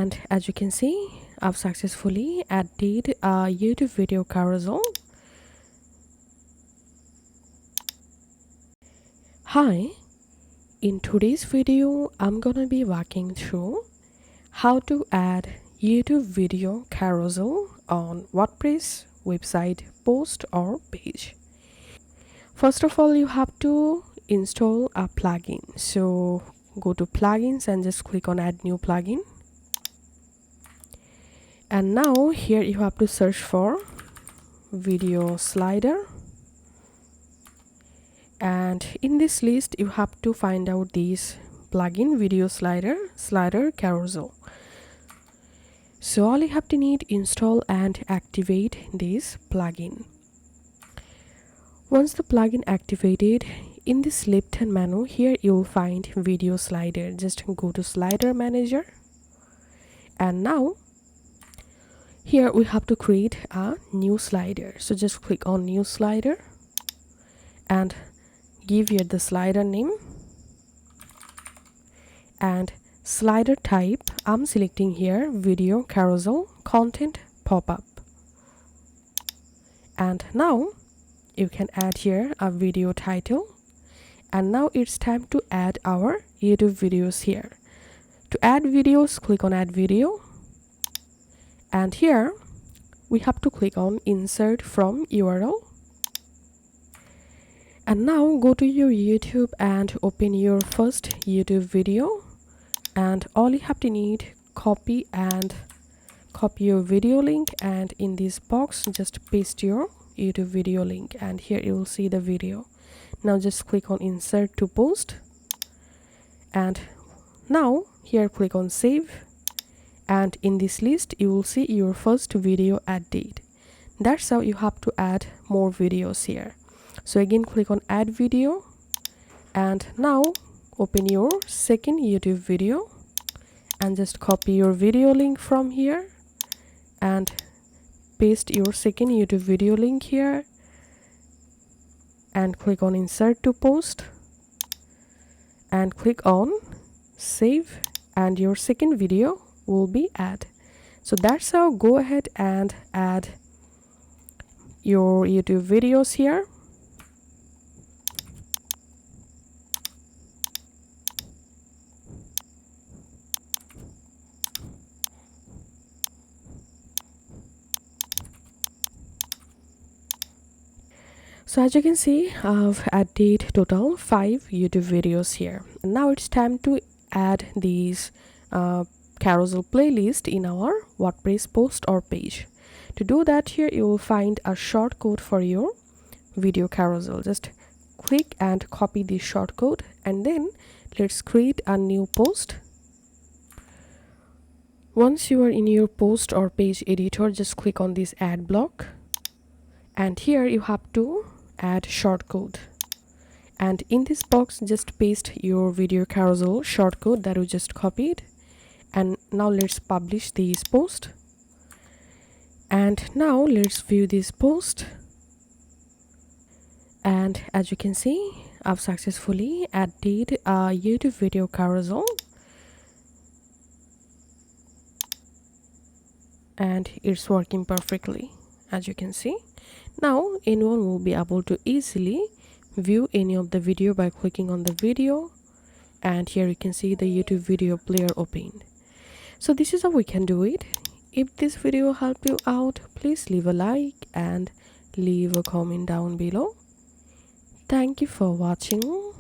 And as you can see, I've successfully added a YouTube video carousel. Hi, in today's video, I'm gonna be walking through how to add YouTube video carousel on WordPress website post or page. First of all, you have to install a plugin. So go to plugins and just click on add new plugin. And now here you have to search for video slider, and in this list you have to find out this plugin video slider carousel. So all you have to need install and activate this plugin. Once the plugin activated, in this left hand menu here you will find video slider. Just go to slider manager, and now here we have to create a new slider. So just click on new slider and give here the slider name and slider type. I'm selecting here video carousel content pop-up. And now you can add here a video title. And now it's time to add our YouTube videos here. To add videos, click on add video. And here we have to click on insert from URL. And now go to your YouTube and open your first YouTube video. And all you have to need, copy your video link, and in this box just paste your YouTube video link, and here you will see the video. Now just click on insert to post, and now here click on save, and in this list you will see your first video added. That's how you have to add more videos here. So again click on add video, and now open your second YouTube video and just copy your video link from here and paste your second YouTube video link here and click on insert to post and click on save, and your second video will be added. So that's how go ahead and add your YouTube videos here. So as you can see, I've added total 5 YouTube videos here. And now it's time to add these carousel playlist in our WordPress post or page. To do that, here you will find a shortcode for your video carousel. Just click and copy this shortcode, and then let's create a new post. Once you are in your post or page editor, just click on this add block, and here you have to add shortcode, and in this box just paste your video carousel shortcode that we just copied. And now let's publish this post, and now let's view this post. And as you can see, I've successfully added a YouTube video carousel, and it's working perfectly. As you can see, now anyone will be able to easily view any of the video by clicking on the video, and here you can see the YouTube video player opened. So this is how we can do it. If this video helped you out, please leave a like and leave a comment down below. Thank you for watching.